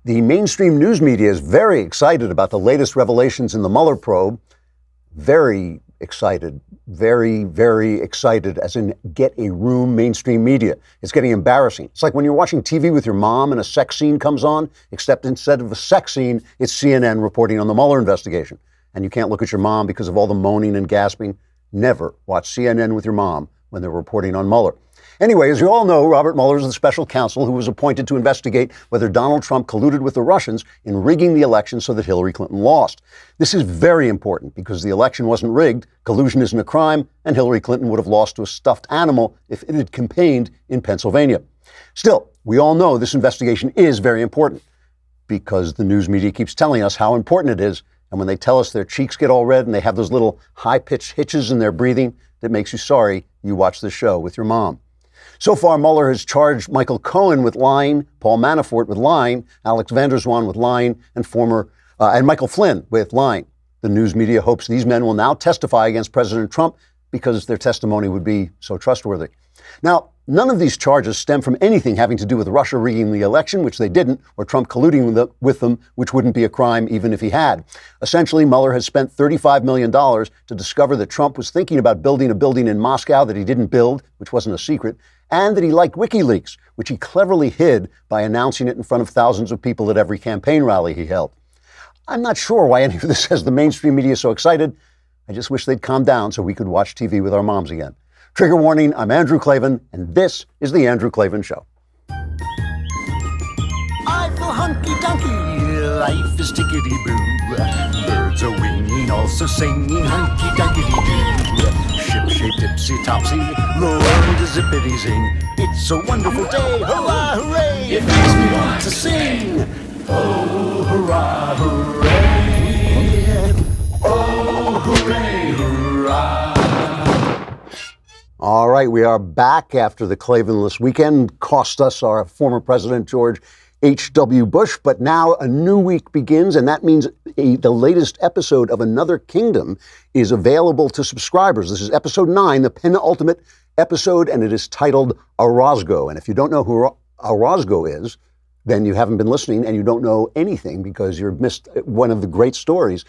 The mainstream news media is very excited about the latest revelations in the Mueller probe. Very excited, very, very excited, as in get a room mainstream media. It's getting embarrassing. It's like when you're watching TV with your mom and a sex scene comes on, except instead of a sex scene, it's CNN reporting on the Mueller investigation. And you can't look at your mom because of all the moaning and gasping. Never watch CNN with your mom when they're reporting on Mueller. Anyway, as you all know, Robert Mueller is the special counsel who was appointed to investigate whether Donald Trump colluded with the Russians in rigging the election so that Hillary Clinton lost. This is very important because the election wasn't rigged, collusion isn't a crime, and Hillary Clinton would have lost to a stuffed animal if it had campaigned in Pennsylvania. Still, we all know this investigation is very important because the news media keeps telling us how important it is. And when they tell us their cheeks get all red and they have those little high-pitched hitches in their breathing, that makes you sorry you watch the show with your mom. So far, Mueller has charged Michael Cohen with lying, Paul Manafort with lying, Alex van der Zwaan with lying, and Michael Flynn with lying. The news media hopes these men will now testify against President Trump because their testimony would be so trustworthy. Now, none of these charges stem from anything having to do with Russia rigging the election, which they didn't, or Trump colluding with them, which wouldn't be a crime even if he had. Essentially, Mueller has spent $35 million to discover that Trump was thinking about building a building in Moscow that he didn't build, which wasn't a secret, and that he liked WikiLeaks, which he cleverly hid by announcing it in front of thousands of people at every campaign rally he held. I'm not sure why any of this has the mainstream media so excited. I just wish they'd calm down so we could watch TV with our moms again. Trigger warning, I'm Andrew Klavan, and this is The Andrew Klavan Show. I feel hunky-dunky, life is tickety-boo. Birds are winging, also singing hunky-dunky-doo. Ship-shaped, tipsy-topsy, the world is zippity-zing. It's a wonderful day, hurrah, hooray! It makes me want to sing. Oh, hurrah, hooray! Oh, hooray, hurrah! All right, we are back after the Klavanless weekend. Cost us our former president, George H.W. Bush, but now a new week begins, and that means the latest episode of Another Kingdom is available to subscribers. This is episode 9, the penultimate episode, and it is titled Orozco. And if you don't know who Orozco is, then you haven't been listening and you don't know anything because you've missed one of the great stories.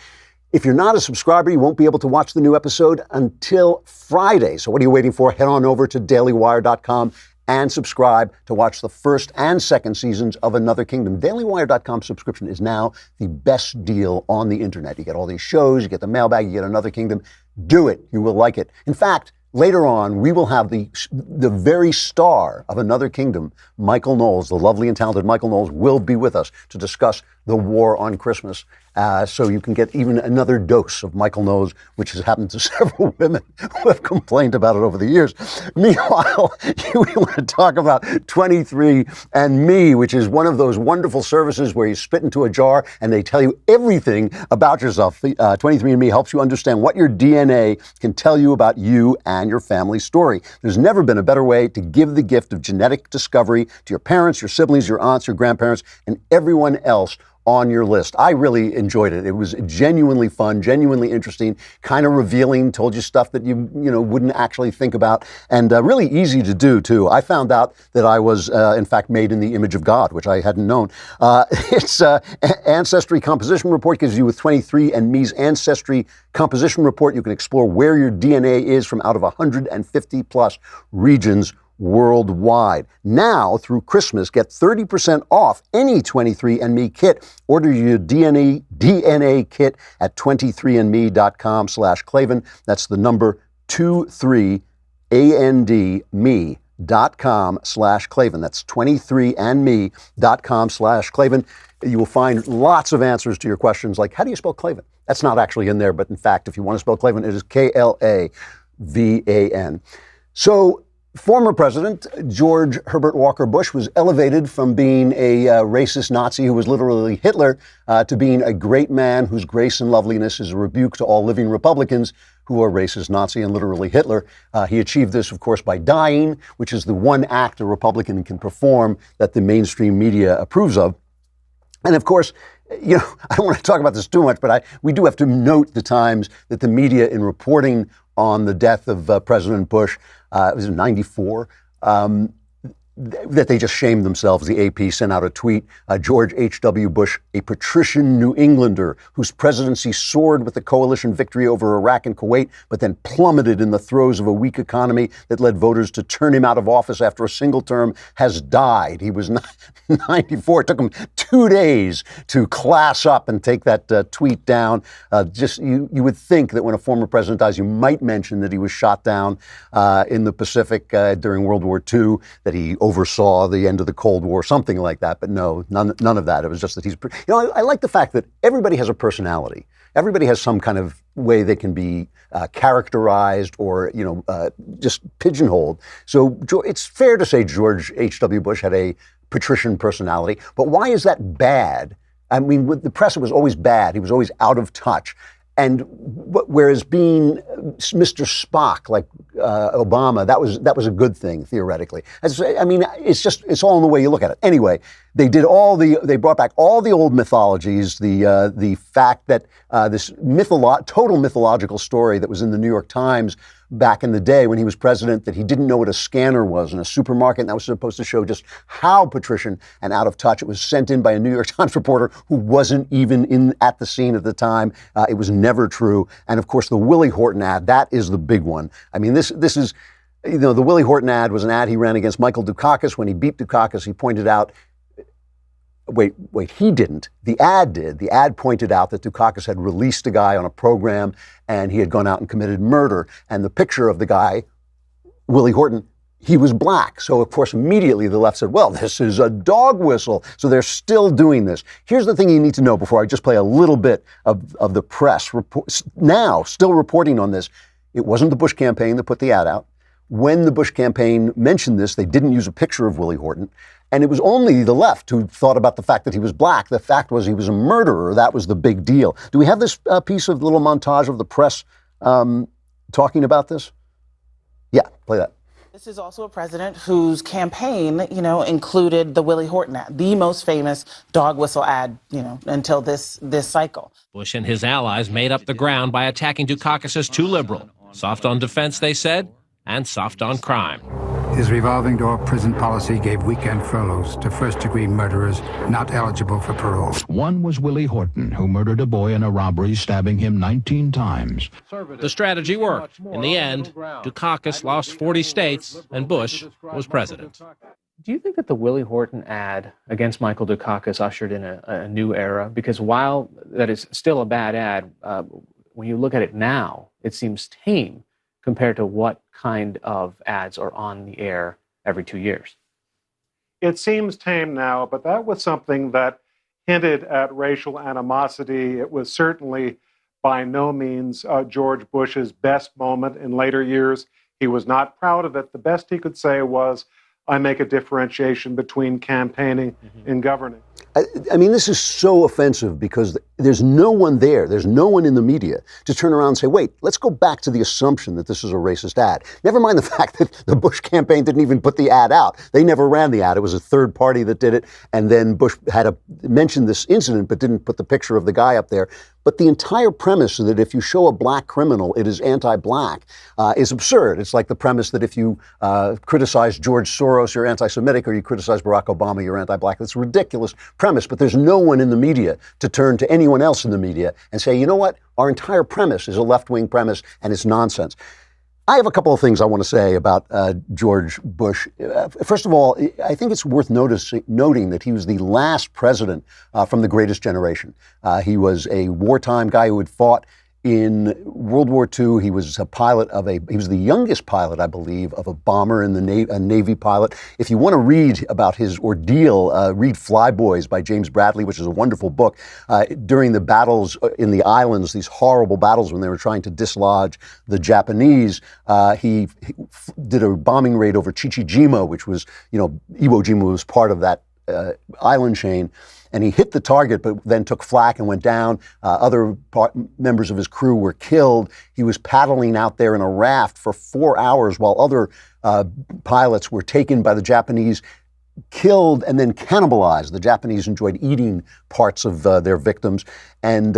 If you're not a subscriber, you won't be able to watch the new episode until Friday. So what are you waiting for? Head on over to dailywire.com and subscribe to watch the first and second seasons of Another Kingdom. Dailywire.com subscription is now the best deal on the internet. You get all these shows, you get the mailbag, you get Another Kingdom. Do it. You will like it. In fact, later on, we will have the very star of Another Kingdom, Michael Knowles, the lovely and talented Michael Knowles, will be with us to discuss the war on Christmas. So you can get even another dose of Michael Knowles, which has happened to several women who have complained about it over the years. Meanwhile, we want to talk about 23andMe, which is one of those wonderful services where you spit into a jar and they tell you everything about yourself. 23andMe helps you understand what your DNA can tell you about you and your family story. There's never been a better way to give the gift of genetic discovery to your parents, your siblings, your aunts, your grandparents, and everyone else on your list. I really enjoyed it. It was genuinely fun, genuinely interesting, kind of revealing, told you stuff that you wouldn't actually think about, and really easy to do, too. I found out that I was, in fact, made in the image of God, which I hadn't known. Its Ancestry Composition Report gives you, with 23andMe's Ancestry Composition Report, you can explore where your DNA is from out of 150 plus regions worldwide. Now, through Christmas, get 30% off any 23andMe kit. Order your DNA kit at 23andme.com/Klavan. That's the number 23andme.com/Klavan. That's 23andme.com/Klavan. You will find lots of answers to your questions like, how do you spell Klavan? That's not actually in there, but in fact, if you want to spell Klavan, it is Klavan. So, former President George Herbert Walker Bush was elevated from being a racist Nazi who was literally Hitler to being a great man whose grace and loveliness is a rebuke to all living Republicans who are racist Nazi and literally Hitler. He achieved this, of course, by dying, which is the one act a Republican can perform that the mainstream media approves of. And of course, I don't want to talk about this too much, but we do have to note the times that the media, in reporting on the death of President Bush, it was in 94, that they just shamed themselves. The AP sent out a tweet, George H.W. Bush, a patrician New Englander whose presidency soared with the coalition victory over Iraq and Kuwait, but then plummeted in the throes of a weak economy that led voters to turn him out of office after a single term, has died. He was 94. It took him 2 days to class up and take that tweet down. You would think that when a former president dies, you might mention that he was shot down in the Pacific during World War II, that he oversaw the end of the Cold War, something like that. But no, none of that. It was just that he's, I like the fact that everybody has a personality. Everybody has some kind of way they can be characterized or, just pigeonholed. So it's fair to say George H.W. Bush had a patrician personality. But why is that bad? I mean, with the press, it was always bad. He was always out of touch. And whereas being Mr. Spock, like Obama, that was a good thing theoretically. It's all in the way you look at it. Anyway, they brought back all the old mythologies. The fact that this total mythological story that was in the New York Times back in the day when he was president, that he didn't know what a scanner was in a supermarket, and that was supposed to show just how patrician and out of touch. It was sent in by a New York Times reporter who wasn't even at the scene at the time. It was never true. And of course, the Willie Horton ad, that is the big one. I mean, this is, the Willie Horton ad was an ad he ran against Michael Dukakis. When he beat Dukakis, he pointed out, Wait, he didn't. The ad did. The ad pointed out that Dukakis had released a guy on a program and he had gone out and committed murder. And the picture of the guy, Willie Horton, he was black. So, of course, immediately the left said, well, this is a dog whistle. So they're still doing this. Here's the thing you need to know before I just play a little bit of the press now still reporting on this. It wasn't the Bush campaign that put the ad out. When the Bush campaign mentioned this, they didn't use a picture of Willie Horton. And it was only the left who thought about the fact that he was black. The fact was he was a murderer. That was the big deal. Do we have this piece of little montage of the press talking about this? Yeah, play that. This is also a president whose campaign, included the Willie Horton ad, the most famous dog whistle ad, until this cycle. Bush and his allies made up the ground by attacking Dukakis as too liberal. Soft on defense, they said, and soft on crime. His revolving door prison policy gave weekend furloughs to first-degree murderers not eligible for parole. One was Willie Horton, who murdered a boy in a robbery, stabbing him 19 times. The strategy worked. In the end, Dukakis lost 40 states, and Bush was president. Do you think that the Willie Horton ad against Michael Dukakis ushered in a new era? Because while that is still a bad ad, when you look at it now, it seems tame compared to what kind of ads are on the air every 2 years. It seems tame now, but that was something that hinted at racial animosity. It was certainly by no means George Bush's best moment in later years. He was not proud of it. The best he could say was, I make a differentiation between campaigning and governing. I mean, this is so offensive because there's no one there. There's no one in the media to turn around and say, wait, let's go back to the assumption that this is a racist ad. Never mind the fact that the Bush campaign didn't even put the ad out. They never ran the ad. It was a third party that did it. And then Bush had mentioned this incident but didn't put the picture of the guy up there. But the entire premise that if you show a black criminal, it is anti-black is absurd. It's like the premise that if you criticize George Soros, you're anti-Semitic, or you criticize Barack Obama, you're anti-black. It's a ridiculous premise, but there's no one in the media to turn to anyone else in the media and say, you know what, our entire premise is a left-wing premise and it's nonsense. I have a couple of things I want to say about George Bush. First of all, I think it's worth noting that he was the last president from the greatest generation. He was a wartime guy who had fought in World War II. He was a pilot he was the youngest pilot, I believe, of a bomber in the Navy, a Navy pilot. If you want to read about his ordeal, read Flyboys by James Bradley, which is a wonderful book. During the battles in the islands, these horrible battles when they were trying to dislodge the Japanese, he did a bombing raid over Chichijima, which was, Iwo Jima was part of that island chain. And he hit the target, but then took flak and went down. Other members of his crew were killed. He was paddling out there in a raft for 4 hours while other pilots were taken by the Japanese, killed, and then cannibalized. The Japanese enjoyed eating parts of their victims. And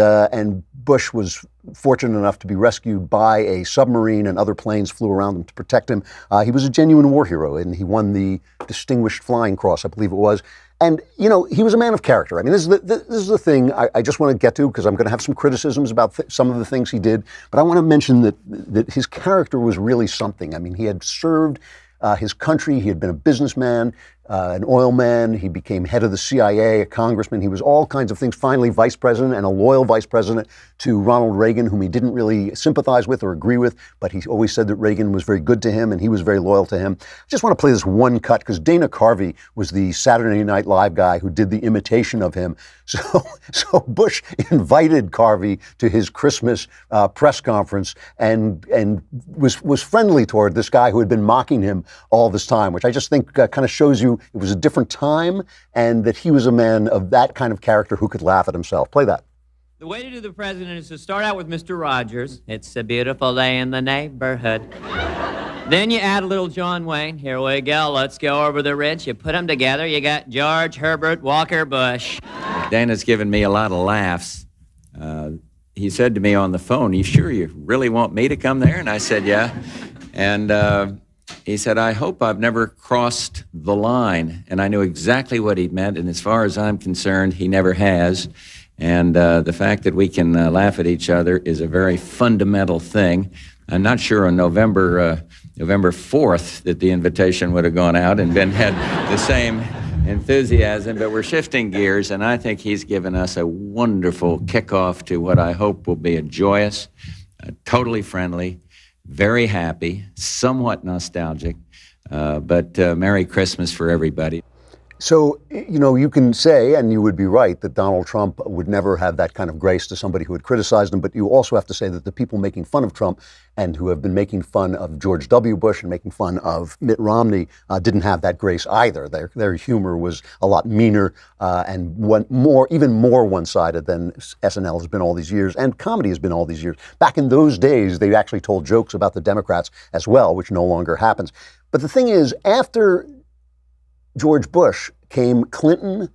Bush was fortunate enough to be rescued by a submarine, and other planes flew around him to protect him. He was a genuine war hero, and he won the Distinguished Flying Cross, I believe it was. And, you know, he was a man of character. I mean, this is the thing I just want to get to, because I'm going to have some criticisms about some of the things he did. But I want to mention that his character was really something. I mean, he had served his country. He had been a businessman, an oil man. He became head of the CIA, a congressman. He was all kinds of things. Finally, vice president, and a loyal vice president to Ronald Reagan, whom he didn't really sympathize with or agree with, but he always said that Reagan was very good to him and he was very loyal to him. I just want to play this one cut, because Dana Carvey was the Saturday Night Live guy who did the imitation of him. So Bush invited Carvey to his Christmas press conference and was friendly toward this guy who had been mocking him all this time, which I just think kind of shows you it was a different time, and that he was a man of that kind of character who could laugh at himself. Play that. The way to do the president is to start out with Mr. Rogers. It's a beautiful day in the neighborhood. Then you add a little John Wayne. Here we go. Let's go over the ridge. You put them together. You got George Herbert Walker Bush. Dana's given me a lot of laughs. He said to me on the phone, "You sure you really want me to come there?" And I said, "Yeah." And he said, "I hope I've never crossed the line." And I knew exactly what he meant. And as far as I'm concerned, he never has. And the fact that we can laugh at each other is a very fundamental thing. I'm not sure on November 4th that the invitation would have gone out and had the same enthusiasm, but we're shifting gears, and I think he's given us a wonderful kickoff to what I hope will be a joyous, totally friendly, very happy, somewhat nostalgic, but Merry Christmas for everybody. So, you know, you can say, and you would be right, that Donald Trump would never have that kind of grace to somebody who had criticized him, but you also have to say that the people making fun of Trump and who have been making fun of George W. Bush and making fun of Mitt Romney didn't have that grace either. Their humor was a lot meaner and even more one-sided than SNL has been all these years, and comedy has been all these years. Back in those days, they actually told jokes about the Democrats as well, which no longer happens. But the thing is, after George Bush came Clinton,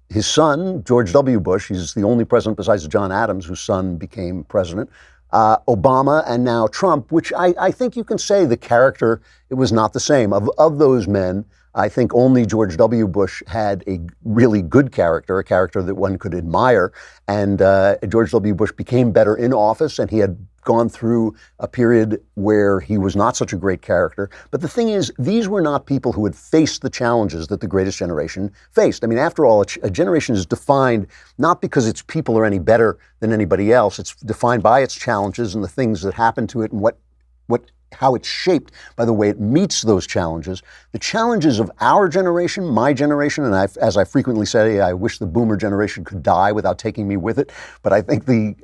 his son, George W. Bush. He's the only president besides John Adams whose son became president. Obama, and now Trump, which I think you can say the character, it was not the same. Of those men, I think only George W. Bush had a really good character, a character that one could admire. And George W. Bush became better in office, and he had gone through a period where he was not such a great character. But the thing is, these were not people who had faced the challenges that the greatest generation faced. I mean, after all, a generation is defined not because its people are any better than anybody else. It's defined by its challenges and the things that happen to it and how it's shaped by the way it meets those challenges. The challenges of our generation, my generation, and as I frequently say, I wish the boomer generation could die without taking me with it. But I think the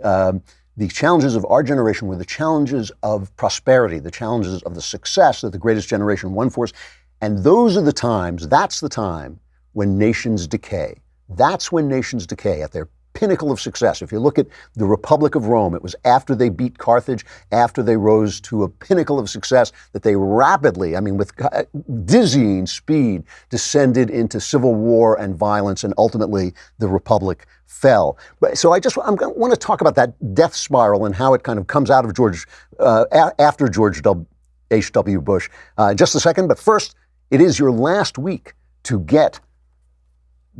challenges of our generation were the challenges of prosperity, the challenges of the success that the greatest generation won for us. And those are the times, that's the time when nations decay. That's when nations decay at their pinnacle of success. If you look at the Republic of Rome, it was after they beat Carthage, after they rose to a pinnacle of success, that they rapidly, I mean, with dizzying speed, descended into civil war and violence, and ultimately the Republic fell. So I want to talk about that death spiral and how it kind of comes out of after George H.W. Bush in just a second. But first, it is your last week to get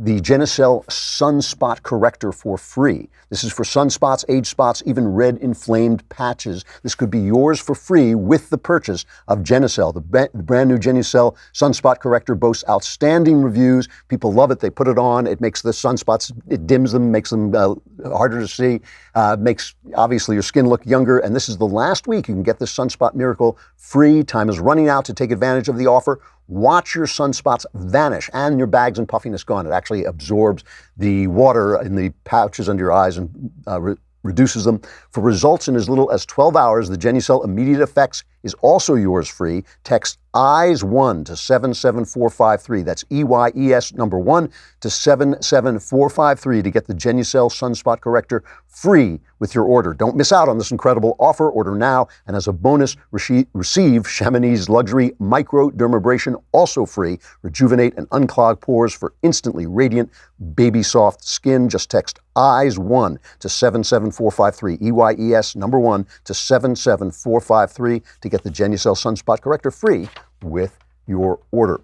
the Jena Cell Sunspot Corrector for free. This is for sunspots, age spots, even red inflamed patches. This could be yours for free with the purchase of Jena Cell. The brand new Jena Cell Sunspot Corrector boasts outstanding reviews. People love it. They put it on. It makes the sunspots, it dims them, makes them harder to see, makes obviously your skin look younger. And this is the last week you can get this Sunspot Miracle free. Time is running out to take advantage of the offer. Watch your sunspots vanish and your bags and puffiness gone. It actually absorbs the water in the pouches under your eyes and reduces them. For results in as little as 12 hours, the Jena Cell Immediate Effects is also yours free. Text EYES1 to 77453. That's EYES number 1 to 77453 to get the Jena Cell Sunspot Corrector free with your order. Don't miss out on this incredible offer. Order now, and as a bonus, receive Chamonix Luxury Microdermabrasion, also free. Rejuvenate and unclog pores for instantly radiant, baby soft skin. Just text EYES1 to 77453. EYES number 1 to 77453 to get the Jena Cell Sunspot Corrector free with your order.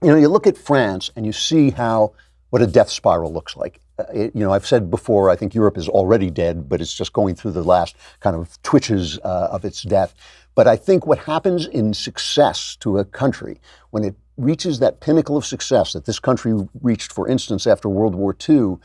You know, you look at France and you see what a death spiral looks like. I've said before, I think Europe is already dead, but it's just going through the last kind of twitches of its death. But I think what happens in success to a country, when it reaches that pinnacle of success that this country reached, for instance, after World War II,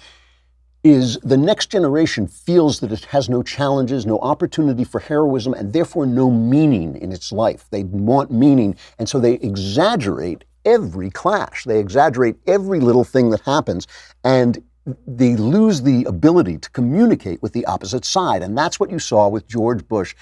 is the next generation feels that it has no challenges, no opportunity for heroism, and therefore no meaning in its life. They want meaning, and so they exaggerate every clash. They exaggerate every little thing that happens, and they lose the ability to communicate with the opposite side. And that's what you saw with George Bush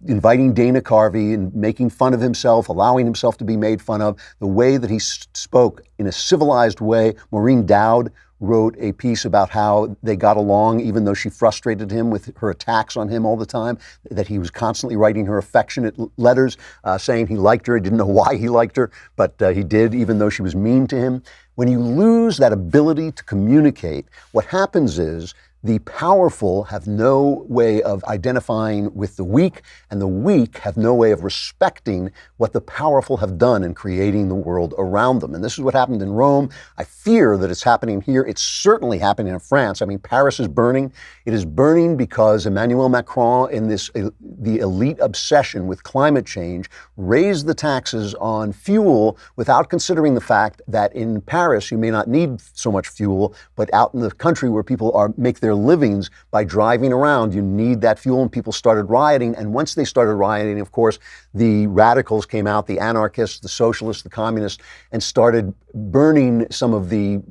inviting Dana Carvey and making fun of himself, allowing himself to be made fun of, the way that he spoke in a civilized way. Maureen Dowd wrote a piece about how they got along, even though she frustrated him with her attacks on him all the time, that he was constantly writing her affectionate letters, saying he liked her. He didn't know why he liked her, but he did, even though she was mean to him. When you lose that ability to communicate, what happens is the powerful have no way of identifying with the weak, and the weak have no way of respecting what the powerful have done in creating the world around them. And this is what happened in Rome. I fear that it's happening here. It's certainly happening in France. I mean, Paris is burning. It is burning because Emmanuel Macron, in the elite obsession with climate change, raised the taxes on fuel without considering the fact that in Paris you may not need so much fuel, but out in the country where people make their livings by driving around, you need that fuel, and people started rioting. And once they started rioting, of course, the radicals came out, the anarchists, the socialists, the communists, and started burning some of the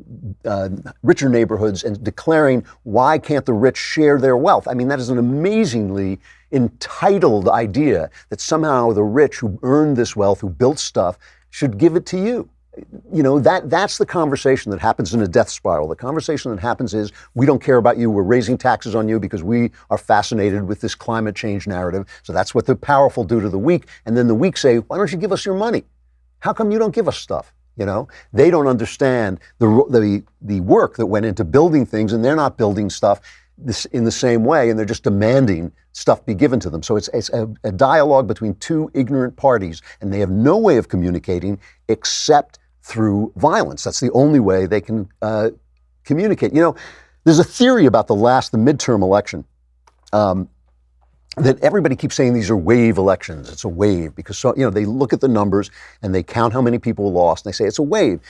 richer neighborhoods and declaring, why can't the rich share their wealth? I mean, that is an amazingly entitled idea that somehow the rich who earned this wealth, who built stuff, should give it to you. You know, that's the conversation that happens in a death spiral. The conversation that happens is, we don't care about you. We're raising taxes on you because we are fascinated with this climate change narrative. So that's what the powerful do to the weak. And then the weak say, why don't you give us your money? How come you don't give us stuff? You know, they don't understand the work that went into building things, and they're not building stuff in the same way, and they're just demanding stuff be given to them. So it's a dialogue between two ignorant parties, and they have no way of communicating except through violence. That's the only way they can communicate. You know, there's a theory about the midterm election that everybody keeps saying these are wave elections. It's a wave because, they look at the numbers and they count how many people lost and they say it's a wave.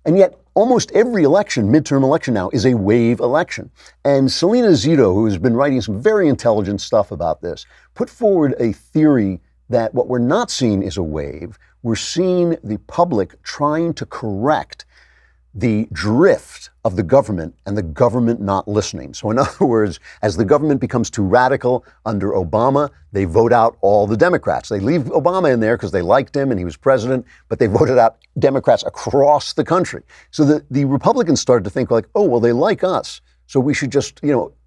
And yet almost every midterm election now, is a wave election. And Selena Zito, who has been writing some very intelligent stuff about this, put forward a theory that what we're not seeing is a wave. We're seeing the public trying to correct the drift of the government and the government not listening. So in other words, as the government becomes too radical under Obama, they vote out all the Democrats. They leave Obama in there because they liked him and he was president, but they voted out Democrats across the country. So the Republicans started to think like, oh, well, they like us, so we should just,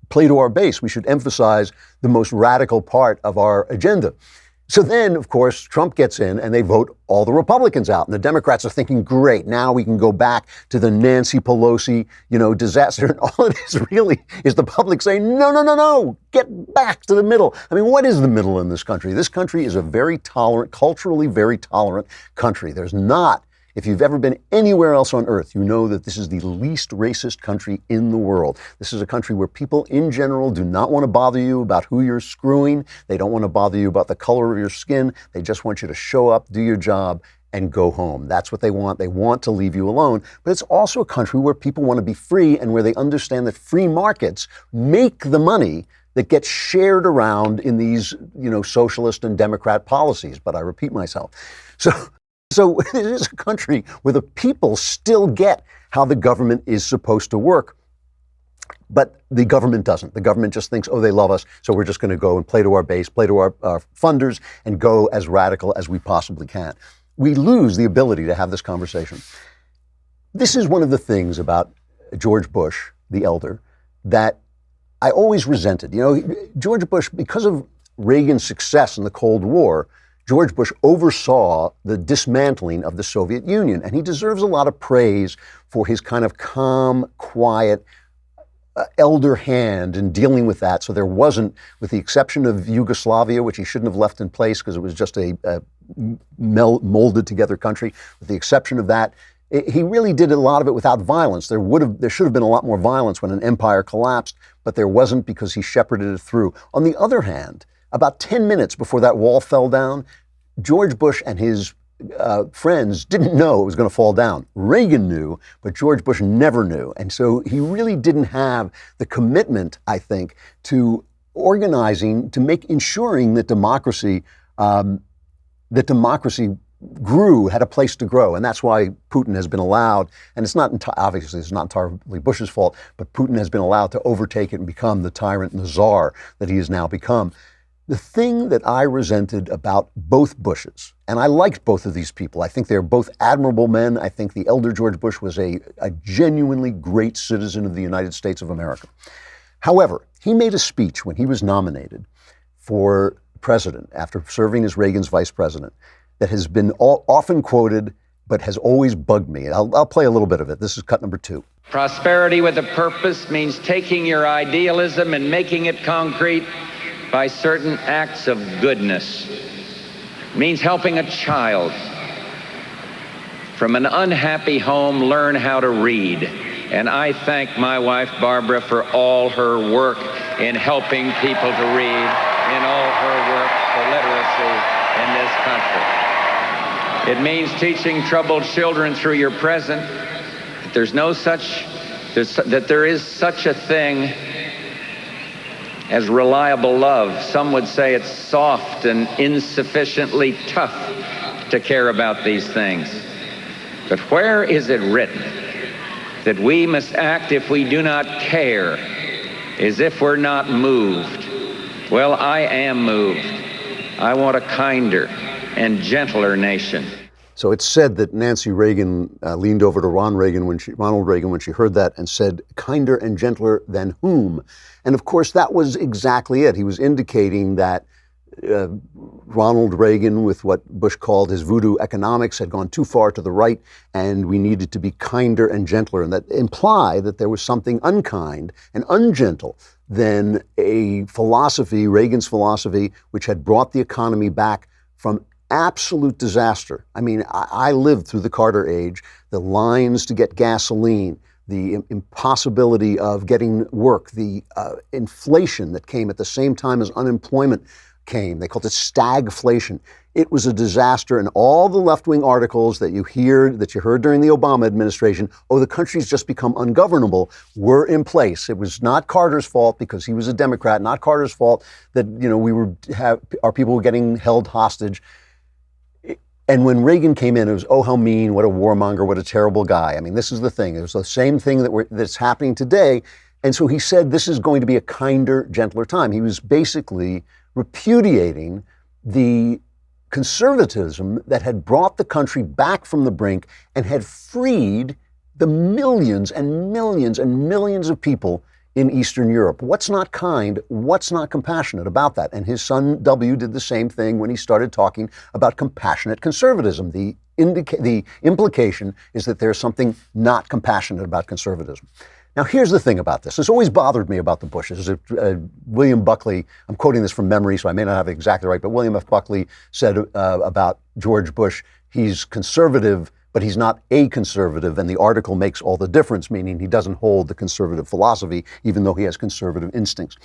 play to our base. We should emphasize the most radical part of our agenda. So then, of course, Trump gets in and they vote all the Republicans out. And the Democrats are thinking, great, now we can go back to the Nancy Pelosi, disaster. And all it is really is the public saying, no, get back to the middle. I mean, what is the middle in this country? This country is a very tolerant, culturally very tolerant country. There's not, if you've ever been anywhere else on earth, you know that this is the least racist country in the world. This is a country where people in general do not want to bother you about who you're screwing. They don't want to bother you about the color of your skin. They just want you to show up, do your job, and go home. That's what they want. They want to leave you alone. But it's also a country where people want to be free and where they understand that free markets make the money that gets shared around in these, socialist and Democrat policies. But I repeat myself. So it is a country where the people still get how the government is supposed to work. But the government doesn't. The government just thinks, oh, they love us, so we're just going to go and play to our base, play to our funders, and go as radical as we possibly can. We lose the ability to have this conversation. This is one of the things about George Bush, the elder, that I always resented. You know, George Bush, because of Reagan's success in the Cold War, George Bush oversaw the dismantling of the Soviet Union, and he deserves a lot of praise for his kind of calm, quiet, elder hand in dealing with that. So there wasn't, with the exception of Yugoslavia, which he shouldn't have left in place because it was just a molded together country, with the exception of that, he really did a lot of it without violence. There should have been a lot more violence when an empire collapsed, but there wasn't because he shepherded it through. On the other hand, about 10 minutes before that wall fell down, George Bush and his friends didn't know it was going to fall down. Reagan knew, but George Bush never knew. And so he really didn't have the commitment, I think, to organizing, to ensuring that democracy grew, had a place to grow. And that's why Putin has been allowed, and it's not obviously it's not entirely Bush's fault, but Putin has been allowed to overtake it and become the tyrant and the czar that he has now become. The thing that I resented about both Bushes, and I liked both of these people, I think they're both admirable men. I think the elder George Bush was a genuinely great citizen of the United States of America. However, he made a speech when he was nominated for president after serving as Reagan's vice president that has been often quoted, but has always bugged me. I'll play a little bit of it. This is cut number 2. Prosperity with a purpose means taking your idealism and making it concrete by certain acts of goodness. It means helping a child from an unhappy home learn how to read. And I thank my wife, Barbara, for all her work in helping people to read, in all her work for literacy in this country. It means teaching troubled children through your present that there is such a thing as reliable love. Some would say it's soft and insufficiently tough to care about these things. But where is it written that we must act if we do not care, as if we're not moved? Well, I am moved. I want a kinder and gentler nation. So it's said that Nancy Reagan leaned over to Ronald Reagan when she heard that and said, kinder and gentler than whom? And of course, that was exactly it. He was indicating that Ronald Reagan, with what Bush called his voodoo economics, had gone too far to the right, and we needed to be kinder and gentler. And that implied that there was something unkind and ungentle than a philosophy, Reagan's philosophy, which had brought the economy back from absolute disaster. I mean, I lived through the Carter age, the lines to get gasoline, the impossibility of getting work, the inflation that came at the same time as unemployment came. They called it stagflation. It was a disaster, and all the left-wing articles that you heard during the Obama administration, oh, the country's just become ungovernable, were in place. It was not Carter's fault because he was a Democrat, not Carter's fault that, our people were getting held hostage. And when Reagan came in, it was, oh, how mean, what a warmonger, what a terrible guy. I mean, this is the thing. It was the same thing that's happening today. And so he said this is going to be a kinder, gentler time. He was basically repudiating the conservatism that had brought the country back from the brink and had freed the millions and millions and millions of people in Eastern Europe. What's not kind? What's not compassionate about that? And his son W did the same thing when he started talking about compassionate conservatism. The implication is that there's something not compassionate about conservatism. Now, here's the thing about this. This always bothered me about the Bushes. William Buckley, I'm quoting this from memory, so I may not have it exactly right, but William F. Buckley said about George Bush, he's conservative, but he's not a conservative, and the article makes all the difference, meaning he doesn't hold the conservative philosophy, even though he has conservative instincts.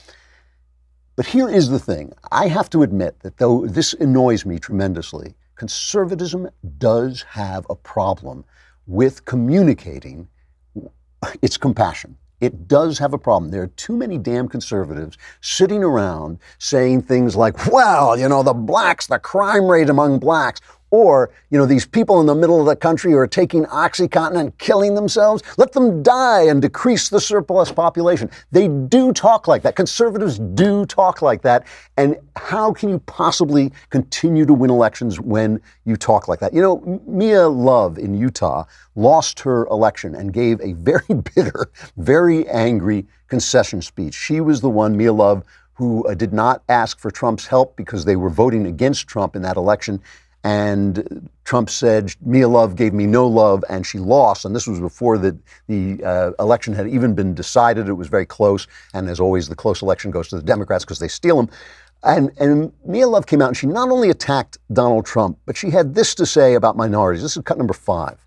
But here is the thing. I have to admit that though this annoys me tremendously, conservatism does have a problem with communicating its compassion. It does have a problem. There are too many damn conservatives sitting around saying things like, well, the blacks, the crime rate among blacks. Or, these people in the middle of the country who are taking OxyContin and killing themselves, let them die and decrease the surplus population. They do talk like that. Conservatives do talk like that. And how can you possibly continue to win elections when you talk like that? Mia Love in Utah lost her election and gave a very bitter, very angry concession speech. She was the one, Mia Love, who did not ask for Trump's help because they were voting against Trump in that election. And Trump said, Mia Love gave me no love, and she lost. And this was before the election had even been decided. It was very close. And as always, the close election goes to the Democrats because they steal them. And Mia Love came out and she not only attacked Donald Trump, but she had this to say about minorities. This is cut number 5.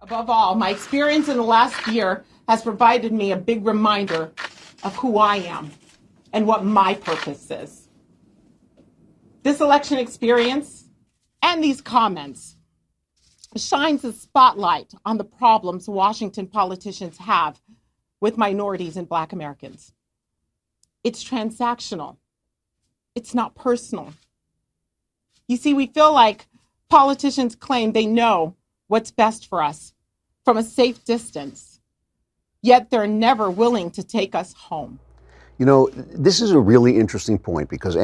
Above all, my experience in the last year has provided me a big reminder of who I am and what my purpose is. This election experience and these comments shines a spotlight on the problems Washington politicians have with minorities and Black Americans. It's transactional. It's not personal. You see, we feel like politicians claim they know what's best for us from a safe distance, yet they're never willing to take us home. This is a really interesting point because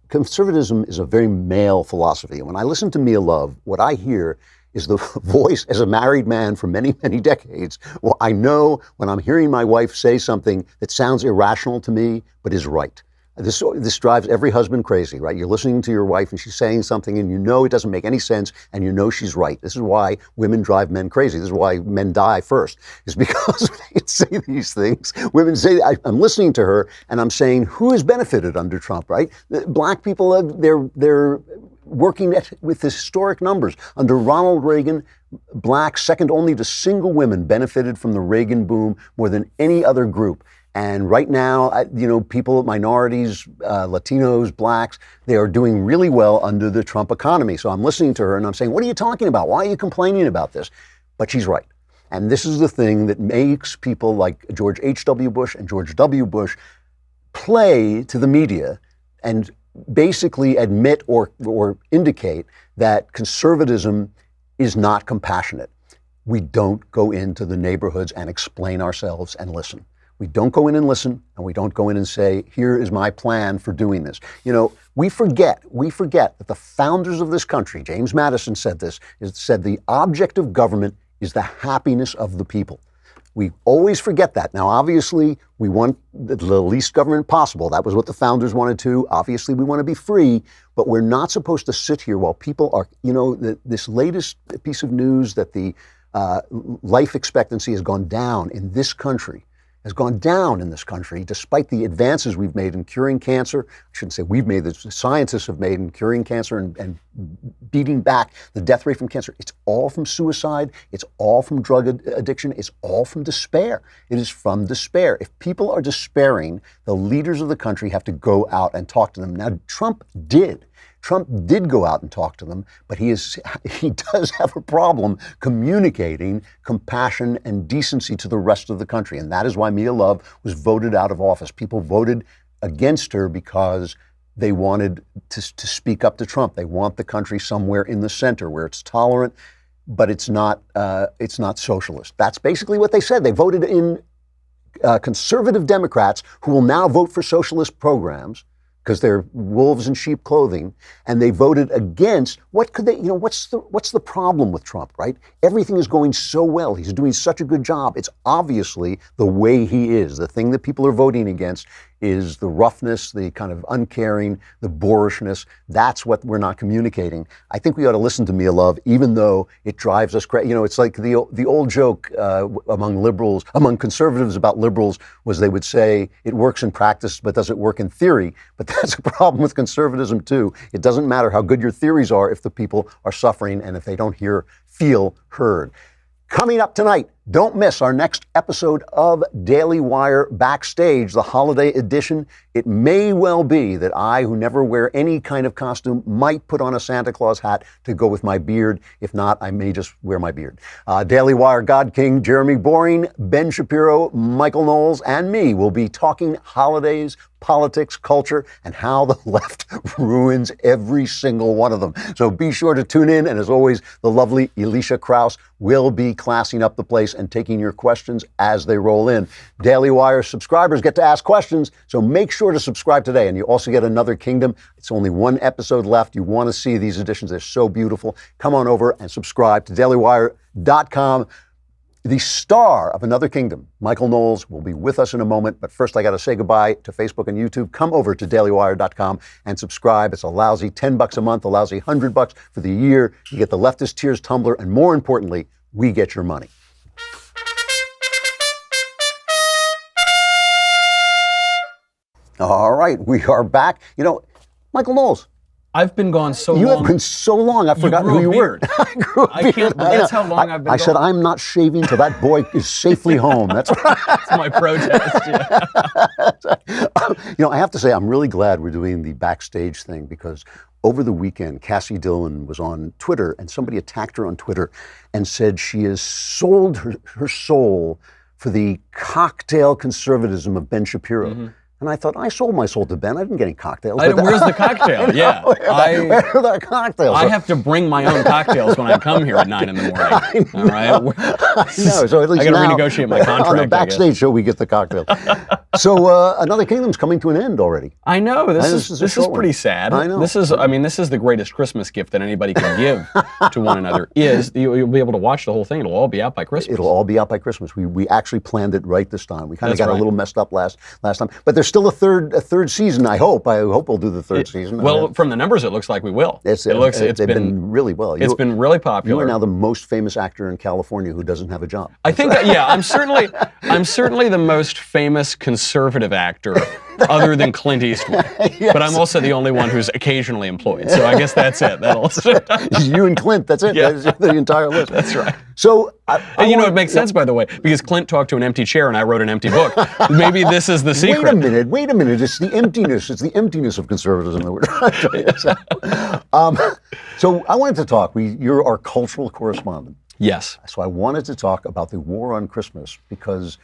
conservatism is a very male philosophy. And when I listen to Mia Love, what I hear is the voice as a married man for many, many decades. Well, I know when I'm hearing my wife say something that sounds irrational to me, but is right. This drives every husband crazy, right? You're listening to your wife and she's saying something and it doesn't make any sense and she's right. This is why women drive men crazy. This is why men die first, is because they say these things. Women say, I'm listening to her and I'm saying, who has benefited under Trump, right? Black people, they're working with historic numbers. Under Ronald Reagan, blacks, second only to single women, benefited from the Reagan boom more than any other group. And right now, people, minorities, Latinos, blacks, they are doing really well under the Trump economy. So I'm listening to her and I'm saying, what are you talking about? Why are you complaining about this? But she's right. And this is the thing that makes people like George H.W. Bush and George W. Bush play to the media and basically admit or indicate that conservatism is not compassionate. We don't go into the neighborhoods and explain ourselves and listen. We don't go in and listen, and we don't go in and say, here is my plan for doing this. We forget that the founders of this country, James Madison said this, said the object of government is the happiness of the people. We always forget that. Now, obviously, we want the least government possible. That was what the founders wanted to. Obviously, we want to be free, but we're not supposed to sit here while people are, this latest piece of news that the life expectancy has gone down in this country, despite the advances we've made in curing cancer. I shouldn't say we've made, the scientists have made in curing cancer and beating back the death rate from cancer. It's all from suicide. It's all from drug addiction. It's all from despair. It is from despair. If people are despairing, the leaders of the country have to go out and talk to them. Now, Trump did go out and talk to them, but he does have a problem communicating compassion and decency to the rest of the country. And that is why Mia Love was voted out of office. People voted against her because they wanted to speak up to Trump. They want the country somewhere in the center where it's tolerant, but it's not socialist. That's basically what they said. They voted in conservative Democrats who will now vote for socialist programs, because they're wolves in sheep clothing, and they voted against. What could they, what's the problem with Trump, right? Everything is going so well. He's doing such a good job. It's obviously the way he is. The thing that people are voting against is the roughness, the kind of uncaring, the boorishness. That's what we're not communicating. I think we ought to listen to Mia Love, even though it drives us crazy. It's like the old joke among conservatives about liberals was they would say it works in practice, but does it work in theory? But that's a problem with conservatism too. It doesn't matter how good your theories are if the people are suffering and if they don't feel heard. Coming up tonight, Don't miss our next episode of Daily Wire Backstage, the holiday edition. It may well be that I, who never wear any kind of costume, might put on a Santa Claus hat to go with my beard. If not, I may just wear my beard. Daily Wire God King Jeremy Boring, Ben Shapiro, Michael Knowles, and me will be talking holidays, politics, culture, and how the left ruins every single one of them. So be sure to tune in. And as always, the lovely Alicia Krause will be classing up the place and taking your questions as they roll in. Daily Wire subscribers get to ask questions, so make sure to subscribe today. And you also get Another Kingdom. It's only one episode left. You want to see these editions. They're so beautiful. Come on over and subscribe to dailywire.com. The star of Another Kingdom, Michael Knowles, will be with us in a moment. But first, I got to say goodbye to Facebook and YouTube. Come over to dailywire.com and subscribe. It's a lousy $10 a month, a lousy $100 for the year. You get the Leftist Tears tumbler, and more importantly, we get your money. All right, we are back. You know, Michael Knowles. I've been gone so long. You long. have been so long, I forgot who you were. I grew a beard. Can't, that's how long I've been I said, I'm not shaving till that boy is safely home. That's my protest. Yeah. You know, I have to say, I'm really glad we're doing the backstage thing, because over the weekend, Cassie Dillon was on Twitter, and somebody attacked her on Twitter and said she has sold her soul for the cocktail conservatism of Ben Shapiro. Mm-hmm. And I thought, I sold my soul to Ben. I didn't get any cocktails. Where's the cocktail? Yeah. Where are the cocktails? I have to bring my own cocktails when I come here at 9 in the morning. All right? I know. So at least I got to renegotiate my contract. On the backstage show, we get the cocktails. So Another Kingdom's coming to an end already. I know. This is pretty sad. I know. This is the greatest Christmas gift that anybody can give to one another. You'll be able to watch the whole thing. It'll all be out by Christmas. It'll all be out by Christmas. We actually planned it right this time. We kind of got a little messed up last time, but there's still a third season. I hope we'll do the third season. Well, from the numbers, it looks like we will. It's been really well. It's been really popular. You are now the most famous actor in California who doesn't have a job. I think that, yeah, I'm certainly the most famous conservative actor other than Clint Eastwood. Yes. But I'm also the only one who's occasionally employed. So I guess that's it. You and Clint, that's it. Yeah. That's the entire list. That's right. So, it makes sense, by the way, because Clint talked to an empty chair and I wrote an empty book. Maybe this is the secret. Wait a minute. It's the emptiness. It's the emptiness of conservatism that we're trying to say. So I wanted to talk. You're our cultural correspondent. Yes. So I wanted to talk about the war on Christmas, because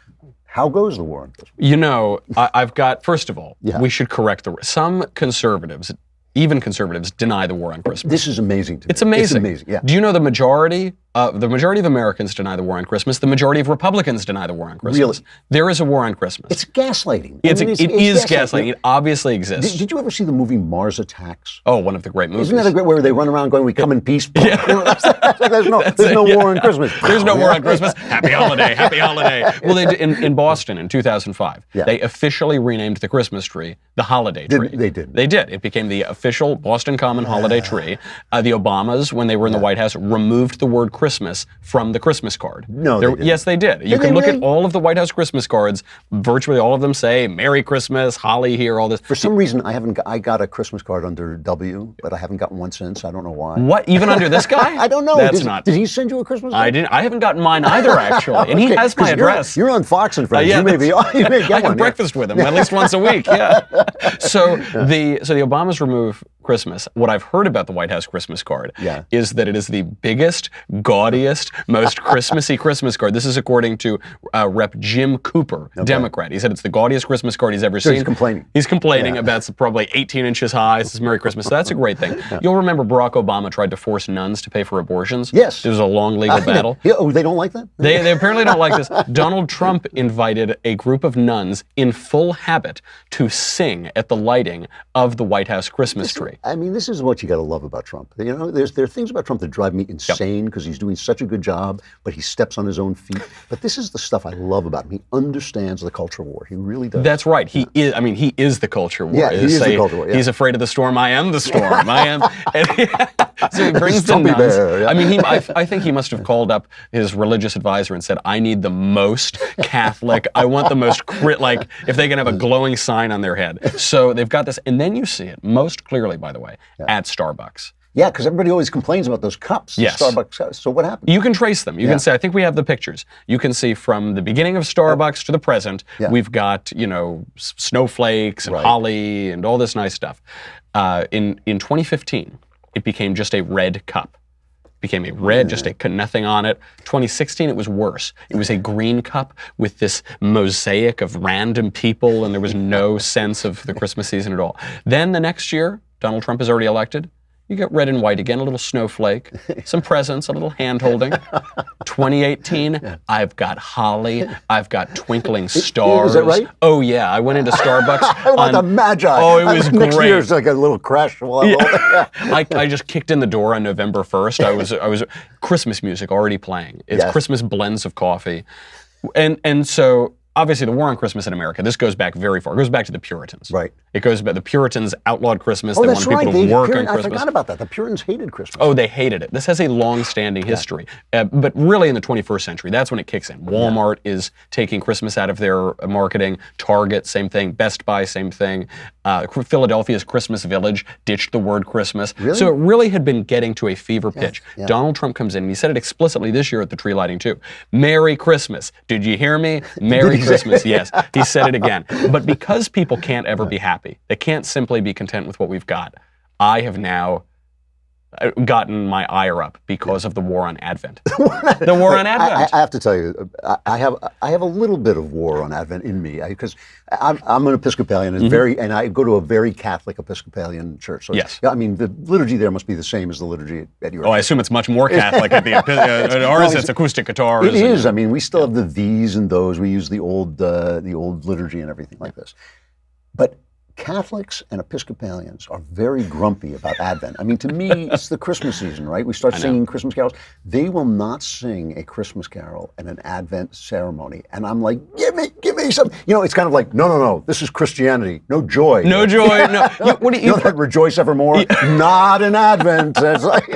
how goes the war on Christmas? You know, I've got, first of all, we should correct some conservatives, even conservatives, deny the war on Christmas. This is amazing to me. It's amazing. It's amazing, yeah. Do you know the majority of Americans deny the war on Christmas? The majority of Republicans deny the war on Christmas. Really? There is a war on Christmas. It's gaslighting. It is gaslighting. It obviously exists. Did you ever see the movie Mars Attacks? Oh, one of the great movies. Isn't that a great, where they run around going, we come in peace? Yeah. There's no war on Christmas. There's no war on Christmas. Happy holiday, happy holiday. Well, in Boston in 2005, they officially renamed the Christmas tree the holiday tree. They did. They did. It became the official Boston Common holiday tree. The Obamas, when they were in the White House, removed the word Christmas from the Christmas card. No, they didn't. Yes, they did. You can look at all of the White House Christmas cards. Virtually all of them say "Merry Christmas," "Holly here," all this. For some reason, I got a Christmas card under W, but I haven't gotten one since. I don't know why. What? Even under this guy? I don't know. Did he send you a Christmas card? I didn't. I haven't gotten mine either, actually. And he has my address. You're on Fox and Friends. You may get I one. have breakfast with him at least once a week. Yeah. So the Obamas remove Christmas. What I've heard about the White House Christmas card is that it is the biggest, gaudiest, most Christmassy Christmas card. This is according to Rep. Jim Cooper, Democrat. He said it's the gaudiest Christmas card he's ever seen. He's complaining. He's complaining about it's probably 18 inches high. It says Merry Christmas. So that's a great thing. You'll remember Barack Obama tried to force nuns to pay for abortions. Yes. There was a long legal battle. Oh, they don't like that? They apparently don't like this. Donald Trump invited a group of nuns in full habit to sing at the lighting of the White House Christmas tree. I mean, this is what you got to love about Trump. You know, there are things about Trump that drive me insane because he's doing such a good job, but he steps on his own feet. But this is the stuff I love about him. He understands the culture war. He really does. That's right. He is. I mean, he is the culture war. Yeah, he is the culture war. Yeah. He's afraid of the storm. I am the storm. I am. So he brings the nuns. Bear, yeah. I mean, I think he must have called up his religious advisor and said, "I need the most Catholic. I want the most if they can have a glowing sign on their head." So they've got this, and then you see it most clearly, by the way, at Starbucks. Yeah, because everybody always complains about those cups. Yes. Starbucks cups. So what happened? You can trace them. You can say, I think we have the pictures. You can see from the beginning of Starbucks to the present, we've got, snowflakes and holly and all this nice stuff. In 2015, it became just a red cup. Became a red, just nothing on it. 2016, it was worse. It was a green cup with this mosaic of random people, and there was no sense of the Christmas season at all. Then the next year, Donald Trump is already elected. You get red and white again, a little snowflake, some presents, a little hand-holding. 2018, I've got holly, I've got twinkling stars. Is that right? Oh yeah, I went into Starbucks. I want the Magi. Oh, it was Next great. year's like a little crash. I just kicked in the door on November 1st. I was Christmas music already playing. It's Christmas blends of coffee, and so. Obviously, the war on Christmas in America, this goes back very far. It goes back to the Puritans. Right. It goes back, the Puritans outlawed Christmas. Oh, they that's wanted people to work on Christmas. I forgot about that. The Puritans hated Christmas. Oh, they hated it. This has a long-standing history. But really in the 21st century, that's when it kicks in. Walmart is taking Christmas out of their marketing. Target, same thing. Best Buy, same thing. Philadelphia's Christmas Village ditched the word Christmas. Really? So it really had been getting to a fever pitch. Donald Trump comes in, and he said it explicitly this year at the tree lighting too. Merry Christmas. Did you hear me? Merry Christmas, yes. He said it again. But because people can't ever be happy, they can't simply be content with what we've got, I have now gotten my ire up because of the war on Advent. The war on Advent. I have to tell you, I have a little bit of war on Advent in me because I'm an Episcopalian and I go to a very Catholic Episcopalian church. So yes. I mean, the liturgy there must be the same as the liturgy at your. Oh, I assume it's much more Catholic at ours. It's acoustic guitars. It is. I mean, we still have the these and those. We use the old liturgy and everything like this, but. Catholics and Episcopalians are very grumpy about Advent. I mean, to me, it's the Christmas season, right? We start singing Christmas carols. They will not sing a Christmas carol at an Advent ceremony. And I'm like, give me some. It's kind of like, no. This is Christianity. No joy. No joy. No. What do you that rejoice evermore? Not in Advent. It's like,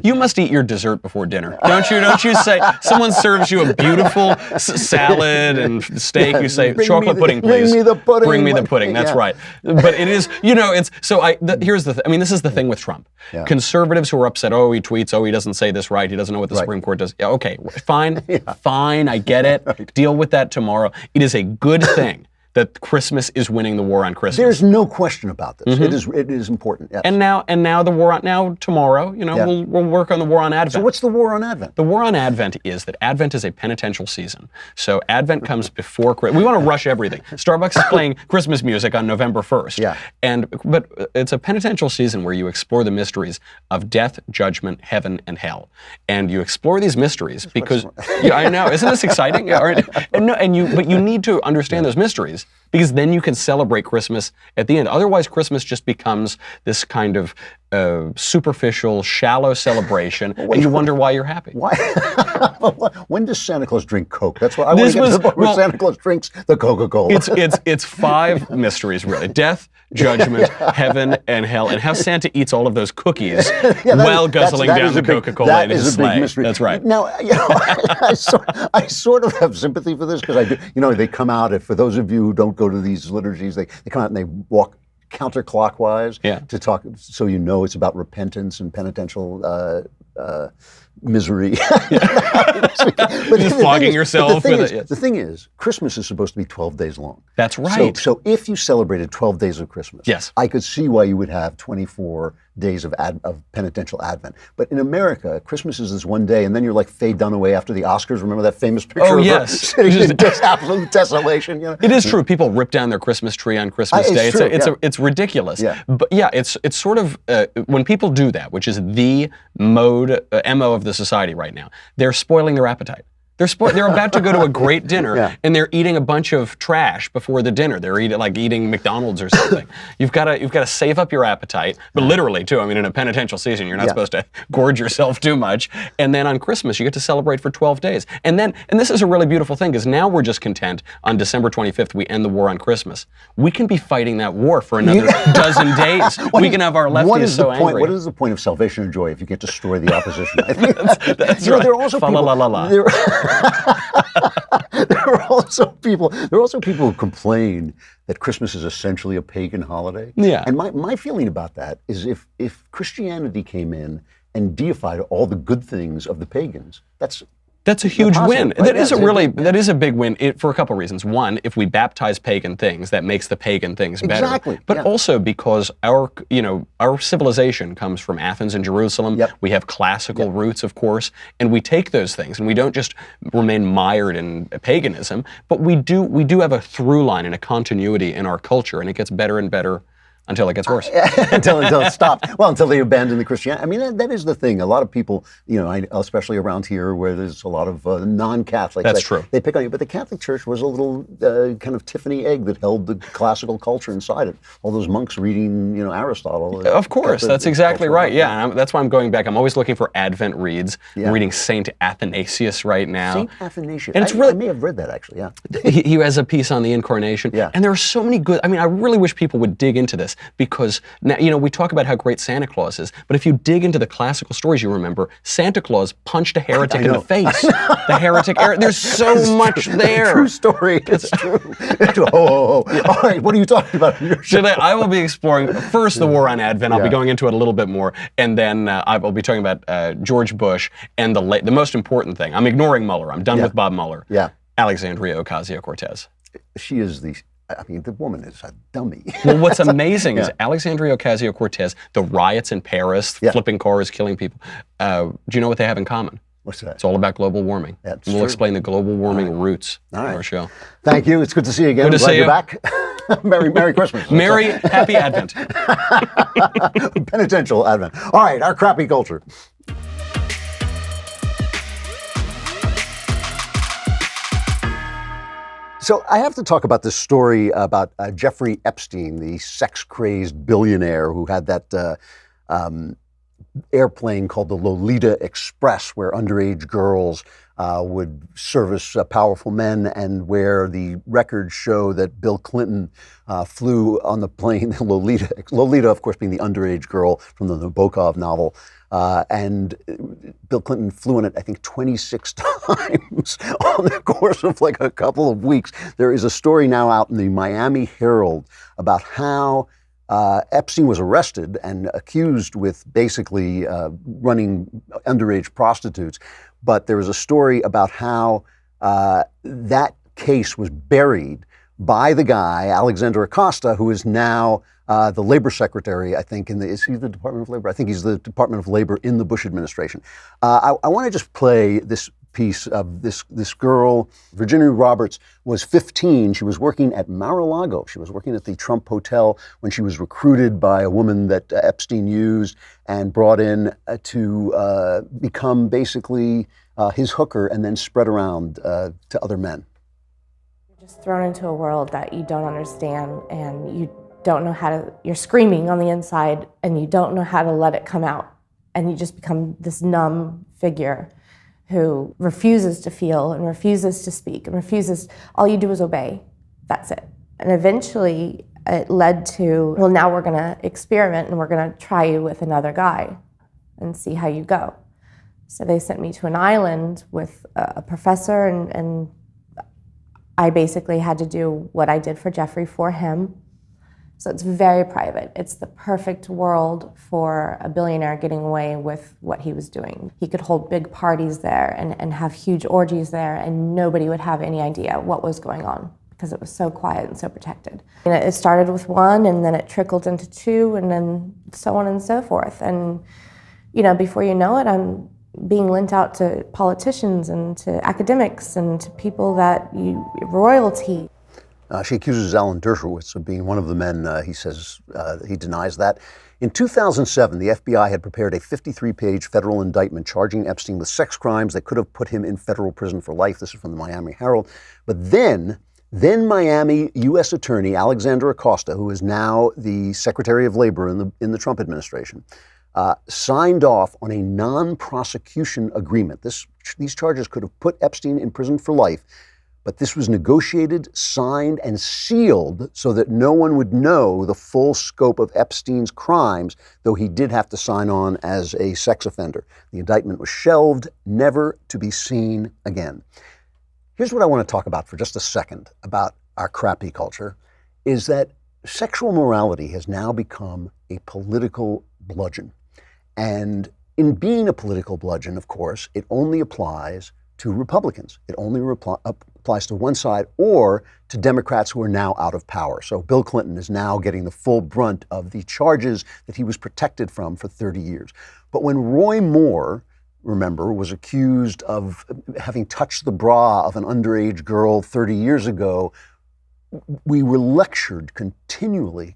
you must eat your dessert before dinner, don't you? Don't you say someone serves you a beautiful salad and steak? You say chocolate pudding, please. Bring me the pudding. Bring me the pudding. That's right. But it is, it's, so here's the thing. I mean, this is the thing with Trump. Yeah. Conservatives who are upset, oh, he tweets, oh, he doesn't say this right, he doesn't know what the Supreme Court does. Yeah, okay, fine, fine, I get it. Right. Deal with that tomorrow. It is a good thing that Christmas is winning the war on Christmas. There's no question about this. It is important. Yes. And now the war on tomorrow, we'll work on the war on Advent. So what's the war on Advent? The war on Advent is that Advent is a penitential season. So Advent comes before Christmas. We want to rush everything. Starbucks is playing Christmas music on November 1st. Yeah. But it's a penitential season where you explore the mysteries of death, judgment, heaven, and hell. And you explore these mysteries because I know, isn't this exciting? But you need to understand those mysteries. Because then you can celebrate Christmas at the end. Otherwise, Christmas just becomes this kind of superficial, shallow celebration, and you wonder why you're happy. Why? When does Santa Claus drink Coke? That's what I want to get to the point where Santa Claus drinks the Coca-Cola. It's five mysteries, really. Death, judgment, heaven, and hell. And how Santa eats all of those cookies while guzzling down the Coca-Cola in his sleigh. That is a big mystery. That's right. Now, I sort of have sympathy for this because I do. They come out, for those of you who don't go to these liturgies, they come out and they walk counterclockwise to talk, so it's about repentance and penitential misery. But just flogging yourself with it. The thing is, Christmas is supposed to be 12 days long. That's right. So if you celebrated 12 days of Christmas, I could see why you would have 24 days of penitential Advent. But in America, Christmas is this one day, and then you're like Faye Dunaway after the Oscars. Remember that famous picture of her sitting in absolute desolation? It is true. People rip down their Christmas tree on Christmas Day. It's ridiculous. Yeah. But it's sort of, when people do that, which is the mode, MO of the society right now, they're spoiling their appetite. They're about to go to a great dinner, and they're eating a bunch of trash before the dinner. They're eating McDonald's or something. You've got to save up your appetite, but literally too. I mean, in a penitential season, you're not supposed to gorge yourself too much. And then on Christmas, you get to celebrate for 12 days. And this is a really beautiful thing because now we're just content on December 25th. We end the war on Christmas. We can be fighting that war for another dozen days. We can have our lefties so angry. What is the point of salvation and joy if you get to destroy the opposition? I think that's right. There are also people. There are also people who complain that Christmas is essentially a pagan holiday. Yeah. And my feeling about that is if Christianity came in and deified all the good things of the pagans, that's a huge win. Right? That is a big win for a couple of reasons. One, if we baptize pagan things, that makes the pagan things better. Exactly. But also because our civilization comes from Athens and Jerusalem. Yep. We have classical roots, of course, and we take those things and we don't just remain mired in paganism, but we do have a through line and a continuity in our culture, and it gets better and better until it gets worse. until it stops. Well, until they abandon the Christianity. I mean, that is the thing. A lot of people, especially around here where there's a lot of non-Catholics. That's true. They pick on you. But the Catholic Church was a little kind of Tiffany egg that held the classical culture inside it. All those monks reading, Aristotle. Of course, that's exactly right. Yeah, and that's why I'm going back. I'm always looking for Advent reads. Yeah. I'm reading Saint Athanasius right now. Saint Athanasius. And I may have read that, actually, yeah. He has a piece on the Incarnation. Yeah. And there are so many good, I really wish people would dig into this. Because now, we talk about how great Santa Claus is, but if you dig into the classical stories, you remember Santa Claus punched a heretic in the face. The heretic, there's so much there. True story. It's true. All right, what are you talking about? Today, I will be exploring first the war on Advent. I'll be going into it a little bit more, and then I will be talking about George Bush and the most important thing. I'm ignoring Mueller. I'm done with Bob Mueller. Yeah. Alexandria Ocasio-Cortez. She is the woman is a dummy. Well, what's amazing is Alexandria Ocasio-Cortez, the riots in Paris, flipping cars, killing people. Do you know what they have in common? What's that? It's all about global warming. That's we'll true. explain the global warming roots on our show. Thank you. It's good to see you again. Good to see you. You're back. Merry Christmas. Happy Advent. Penitential Advent. All right, our crappy culture. So I have to talk about this story about Jeffrey Epstein, the sex-crazed billionaire who had that airplane called the Lolita Express, where underage girls would service powerful men, and where the records show that Bill Clinton flew on the plane, Lolita, of course, being the underage girl from the Nabokov novel. And Bill Clinton flew in it, I think, 26 times on the course of like a couple of weeks. There is a story now out in the Miami Herald about how Epstein was arrested and accused with basically running underage prostitutes. But there was a story about how that case was buried by the guy, Alexander Acosta, who is now the labor secretary, I think, is he the Department of Labor? I think he's the Department of Labor in the Bush administration. I want to just play this piece of this girl. Virginia Roberts was 15. She was working at Mar-a-Lago. She was working at the Trump Hotel when she was recruited by a woman that Epstein used and brought in to become basically his hooker and then spread around to other men. You're just thrown into a world that you don't understand, and you don't know how to, you're screaming on the inside and you don't know how to let it come out. And you just become this numb figure who refuses to feel and refuses to speak and all you do is obey. That's it. And eventually it led to, well, now we're gonna experiment and we're gonna try you with another guy and see how you go. So they sent me to an island with a professor, and I basically had to do what I did for Jeffrey for him. So it's very private. It's the perfect world for a billionaire getting away with what he was doing. He could hold big parties there and have huge orgies there, and nobody would have any idea what was going on because it was so quiet and so protected. And it started with one, and then it trickled into two, and then so on and so forth. And before you know it, I'm being lent out to politicians and to academics and to people royalty. She accuses Alan Dershowitz of being one of the men. He says he denies that. In 2007, the FBI had prepared a 53-page federal indictment charging Epstein with sex crimes that could have put him in federal prison for life. This is from the Miami Herald. But then Miami U.S. Attorney Alexander Acosta, who is now the Secretary of Labor in the Trump administration, signed off on a non-prosecution agreement. These charges could have put Epstein in prison for life. But this was negotiated, signed, and sealed so that no one would know the full scope of Epstein's crimes, though he did have to sign on as a sex offender. The indictment was shelved, never to be seen again. Here's what I want to talk about for just a second about our crappy culture, is that sexual morality has now become a political bludgeon. And in being a political bludgeon, of course, it only applies to Republicans. It only applies to one side or to Democrats who are now out of power. So Bill Clinton is now getting the full brunt of the charges that he was protected from for 30 years. But when Roy Moore, remember, was accused of having touched the bra of an underage girl 30 years ago, we were lectured continually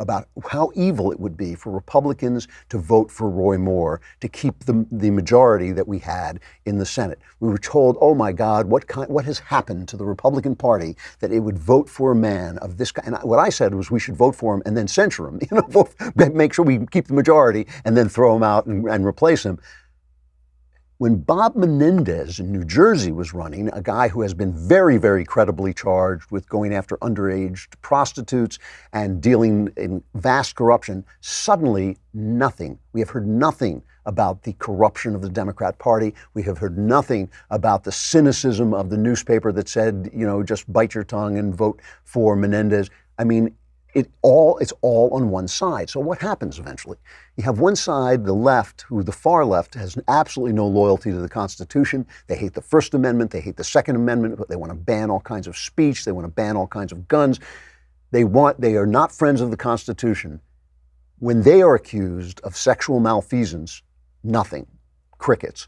about how evil it would be for Republicans to vote for Roy Moore to keep the majority that we had in the Senate. We were told, oh my God, what has happened to the Republican Party that it would vote for a man of this kind? And what I said was we should vote for him and then censure him, make sure we keep the majority and then throw him out and replace him. When Bob Menendez in New Jersey was running, a guy who has been very, very credibly charged with going after underage prostitutes and dealing in vast corruption, suddenly nothing. We have heard nothing about the corruption of the Democrat Party. We have heard nothing about the cynicism of the newspaper that said, just bite your tongue and vote for Menendez. I mean, it's all on one side. So what happens eventually? You have one side, the left, the far left, has absolutely no loyalty to the Constitution. They hate the First Amendment. They hate the Second Amendment. They want to ban all kinds of speech. They want to ban all kinds of guns. They are not friends of the Constitution. When they are accused of sexual malfeasance, nothing. Crickets.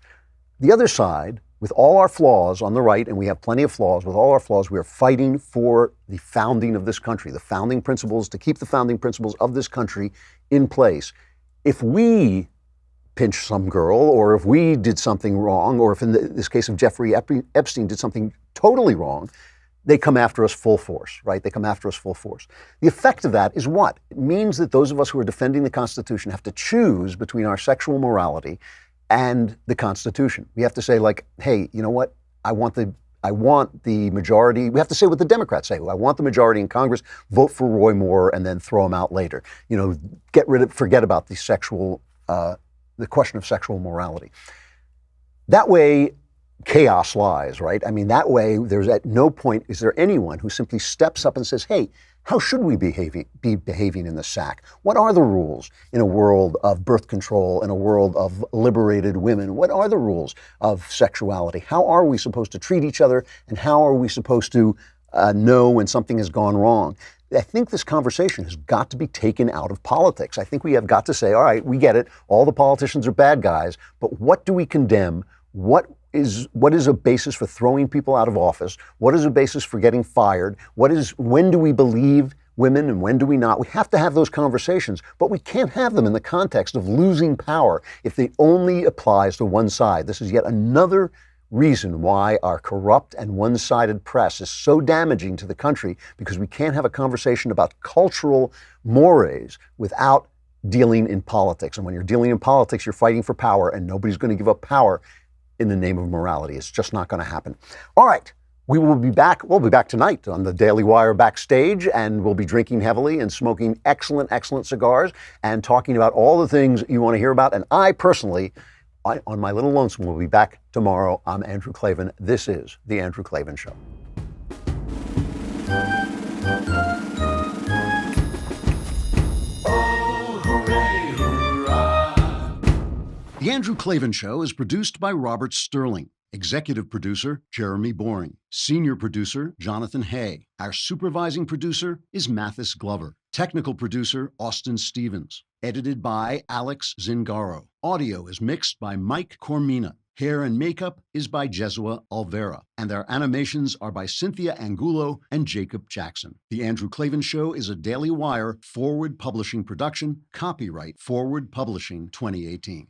The other side, with all our flaws on the right, and we have plenty of flaws, with all our flaws, we are fighting for the founding of this country, the founding principles, to keep the founding principles of this country in place. If we pinch some girl, or if we did something wrong, or if in this case of Jeffrey Epstein did something totally wrong, they come after us full force, right? They come after us full force. The effect of that is what? It means that those of us who are defending the Constitution have to choose between our sexual morality and the Constitution. We have to say, like, hey, you know what? I want the majority. We have to say what the Democrats say. I want the majority in Congress. Vote for Roy Moore and then throw him out later. Forget about the question of sexual morality. That way, chaos lies, right? I mean, that way, there's at no point is there anyone who simply steps up and says, hey, how should we be behaving in the sack? What are the rules in a world of birth control, in a world of liberated women? What are the rules of sexuality? How are we supposed to treat each other? And how are we supposed to know when something has gone wrong? I think this conversation has got to be taken out of politics. I think we have got to say, all right, we get it. All the politicians are bad guys, but what do we condemn? What is a basis for throwing people out of office? What is a basis for getting fired? When do we believe women and when do we not? We have to have those conversations, but we can't have them in the context of losing power if it only applies to one side. This is yet another reason why our corrupt and one-sided press is so damaging to the country, because we can't have a conversation about cultural mores without dealing in politics. And when you're dealing in politics, you're fighting for power, and nobody's going to give up power in the name of morality. It's just not going to happen. All right. We will be back. We'll be back tonight on the Daily Wire backstage, and we'll be drinking heavily and smoking excellent, excellent cigars and talking about all the things you want to hear about. And I personally, on my little lonesome, will be back tomorrow. I'm Andrew Klavan. This is The Andrew Klavan Show. The Andrew Klavan Show is produced by Robert Sterling. Executive producer, Jeremy Boring. Senior producer, Jonathan Hay. Our supervising producer is Mathis Glover. Technical producer, Austin Stevens. Edited by Alex Zingaro. Audio is mixed by Mike Cormina. Hair and makeup is by Jesua Alvera. And our animations are by Cynthia Angulo and Jacob Jackson. The Andrew Klavan Show is a Daily Wire Forward Publishing production. Copyright Forward Publishing 2018.